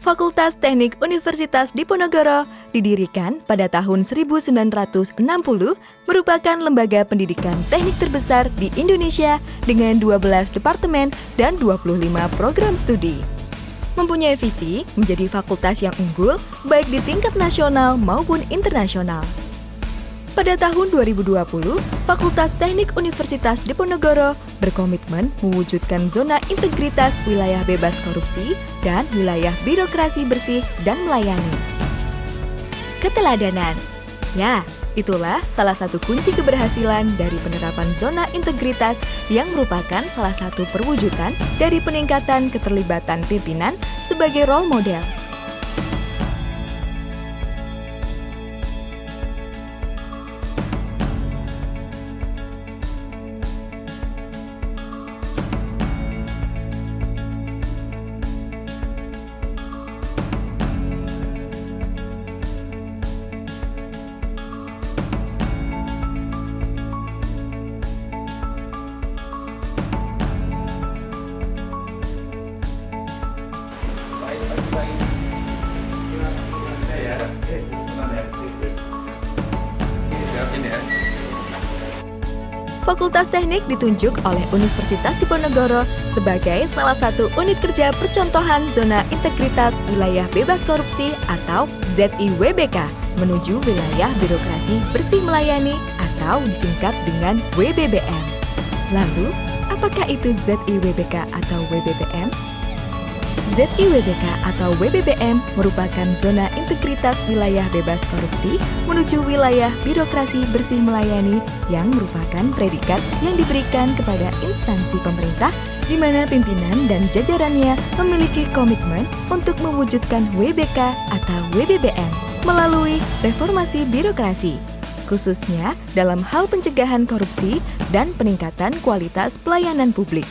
Fakultas Teknik Universitas Diponegoro didirikan pada tahun 1960 merupakan lembaga pendidikan teknik terbesar di Indonesia dengan 12 departemen dan 25 program studi. Mempunyai visi menjadi fakultas yang unggul baik di tingkat nasional maupun internasional. Pada tahun 2020, Fakultas Teknik Universitas Diponegoro berkomitmen mewujudkan zona integritas wilayah bebas korupsi dan wilayah birokrasi bersih dan melayani. Keteladanan. Ya, itulah salah satu kunci keberhasilan dari penerapan zona integritas yang merupakan salah satu perwujudan dari peningkatan keterlibatan pimpinan sebagai role model. Fakultas Teknik ditunjuk oleh Universitas Diponegoro sebagai salah satu unit kerja percontohan zona integritas wilayah bebas korupsi atau ZIWBK menuju wilayah birokrasi bersih melayani atau disingkat dengan WBBM. Lalu, apakah itu ZIWBK atau WBBM? ZIWBK atau WBBM merupakan zona integritas wilayah bebas korupsi menuju wilayah birokrasi bersih melayani yang merupakan predikat yang diberikan kepada instansi pemerintah di mana pimpinan dan jajarannya memiliki komitmen untuk mewujudkan WBK atau WBBM melalui reformasi birokrasi, khususnya dalam hal pencegahan korupsi dan peningkatan kualitas pelayanan publik.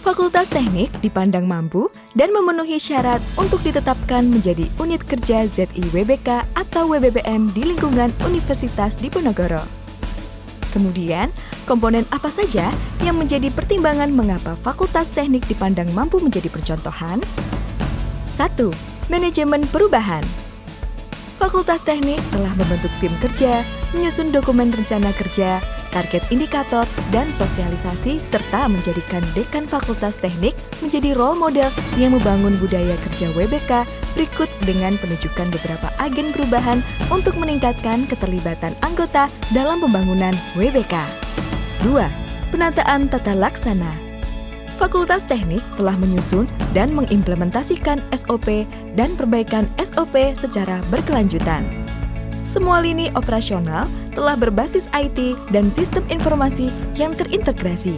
Fakultas Teknik dipandang mampu dan memenuhi syarat untuk ditetapkan menjadi unit kerja ZIWBK atau WBBM di lingkungan Universitas Diponegoro. Kemudian, komponen apa saja yang menjadi pertimbangan mengapa Fakultas Teknik dipandang mampu menjadi percontohan? 1. Manajemen perubahan. Fakultas Teknik telah membentuk tim kerja, menyusun dokumen rencana kerja, target indikator, dan sosialisasi, serta menjadikan Dekan Fakultas Teknik menjadi role model yang membangun budaya kerja WBK berikut dengan penunjukan beberapa agen perubahan untuk meningkatkan keterlibatan anggota dalam pembangunan WBK. 2. Penataan tata laksana. Fakultas Teknik telah menyusun dan mengimplementasikan SOP dan perbaikan SOP secara berkelanjutan. Semua lini operasional telah berbasis IT dan sistem informasi yang terintegrasi.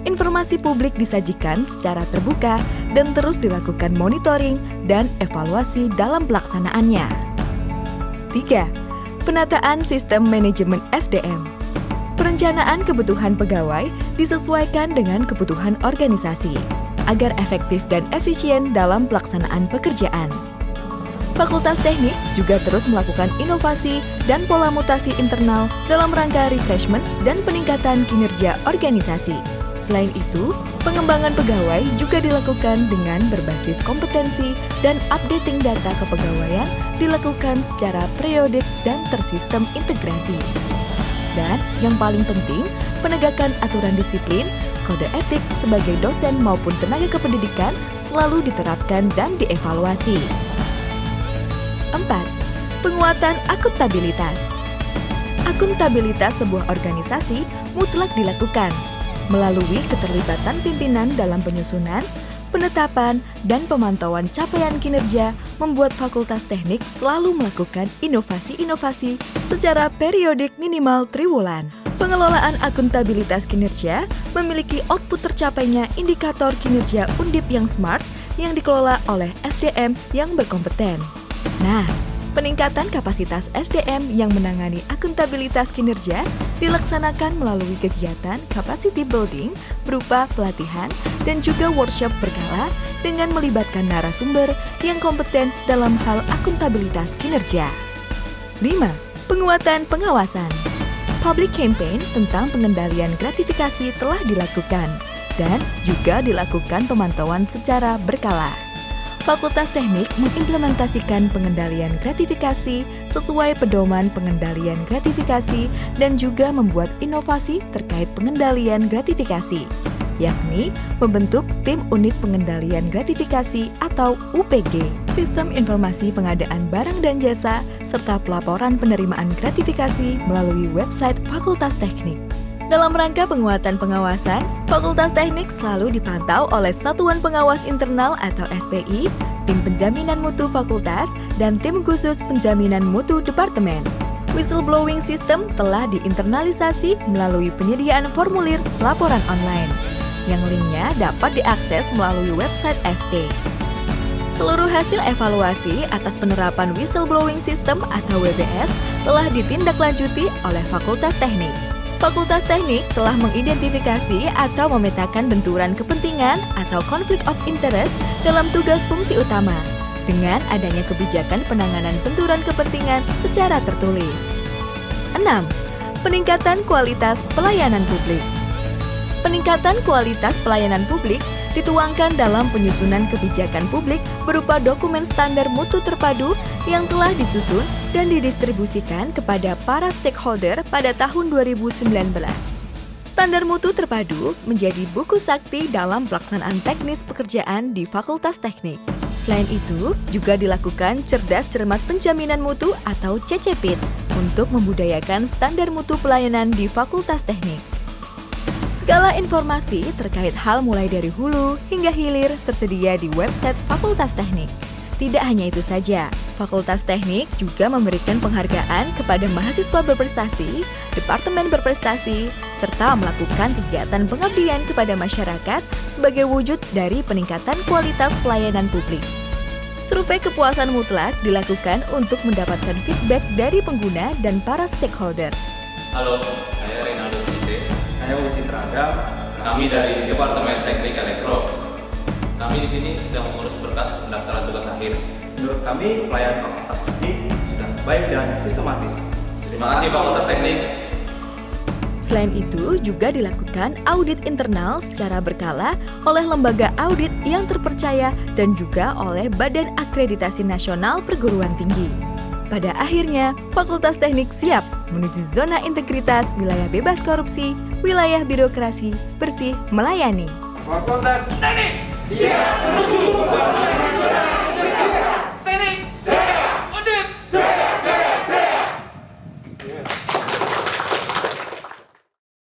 Informasi publik disajikan secara terbuka dan terus dilakukan monitoring dan evaluasi dalam pelaksanaannya. 3. Penataan sistem manajemen SDM. Perencanaan kebutuhan pegawai disesuaikan dengan kebutuhan organisasi agar efektif dan efisien dalam pelaksanaan pekerjaan. Fakultas Teknik juga terus melakukan inovasi dan pola mutasi internal dalam rangka refreshment dan peningkatan kinerja organisasi. Selain itu, pengembangan pegawai juga dilakukan dengan berbasis kompetensi dan updating data kepegawaian dilakukan secara periodik dan tersistem integrasi. Dan yang paling penting, penegakan aturan disiplin, kode etik sebagai dosen maupun tenaga kependidikan selalu diterapkan dan dievaluasi. 4. Penguatan akuntabilitas. Akuntabilitas sebuah organisasi mutlak dilakukan melalui keterlibatan pimpinan dalam penyusunan, penetapan, dan pemantauan capaian kinerja membuat Fakultas Teknik selalu melakukan inovasi-inovasi secara periodik minimal triwulan. Pengelolaan akuntabilitas kinerja memiliki output tercapainya indikator kinerja Undip yang smart yang dikelola oleh SDM yang berkompeten. Nah, peningkatan kapasitas SDM yang menangani akuntabilitas kinerja dilaksanakan melalui kegiatan capacity building berupa pelatihan dan juga workshop berkala dengan melibatkan narasumber yang kompeten dalam hal akuntabilitas kinerja. 5. Penguatan pengawasan. Public campaign tentang pengendalian gratifikasi telah dilakukan dan juga dilakukan pemantauan secara berkala. Fakultas Teknik mengimplementasikan pengendalian gratifikasi sesuai pedoman pengendalian gratifikasi dan juga membuat inovasi terkait pengendalian gratifikasi, yakni membentuk Tim Unit Pengendalian Gratifikasi atau UPG, Sistem Informasi Pengadaan Barang dan Jasa, serta pelaporan penerimaan gratifikasi melalui website Fakultas Teknik. Dalam rangka penguatan pengawasan, Fakultas Teknik selalu dipantau oleh Satuan Pengawas Internal atau SPI, Tim Penjaminan Mutu Fakultas, dan Tim Khusus Penjaminan Mutu Departemen. Whistleblowing System telah diinternalisasi melalui penyediaan formulir laporan online, yang linknya dapat diakses melalui website FT. Seluruh hasil evaluasi atas penerapan Whistleblowing System atau WBS telah ditindaklanjuti oleh Fakultas Teknik. Fakultas Teknik telah mengidentifikasi atau memetakan benturan kepentingan atau konflik of interest dalam tugas fungsi utama dengan adanya kebijakan penanganan benturan kepentingan secara tertulis. 6. Peningkatan kualitas pelayanan publik. Peningkatan kualitas pelayanan publik dituangkan dalam penyusunan kebijakan publik berupa dokumen standar mutu terpadu yang telah disusun dan didistribusikan kepada para stakeholder pada tahun 2019. Standar mutu terpadu menjadi buku sakti dalam pelaksanaan teknis pekerjaan di Fakultas Teknik. Selain itu, juga dilakukan cerdas cermat penjaminan mutu atau CCPIT untuk membudayakan standar mutu pelayanan di Fakultas Teknik. Segala informasi terkait hal mulai dari hulu hingga hilir tersedia di website Fakultas Teknik. Tidak hanya itu saja, Fakultas Teknik juga memberikan penghargaan kepada mahasiswa berprestasi, departemen berprestasi, serta melakukan kegiatan pengabdian kepada masyarakat sebagai wujud dari peningkatan kualitas pelayanan publik. Survei kepuasan mutlak dilakukan untuk mendapatkan feedback dari pengguna dan para stakeholder. Halo, saya Renaldo Site. Saya Uci Terada. Kami dari Departemen Teknik Elektro. Kami di sini sedang mengurus berkas pendaftaran tugas akhir. Menurut kami, pelayanan Fakultas Teknik sudah baik dan sistematis. Terima kasih Fakultas Teknik. Selain itu, juga dilakukan audit internal secara berkala oleh lembaga audit yang terpercaya dan juga oleh Badan Akreditasi Nasional Perguruan Tinggi. Pada akhirnya, Fakultas Teknik siap menuju zona integritas wilayah bebas korupsi, wilayah birokrasi bersih melayani. Fakultas Teknik siap menuju pembangunan nasional.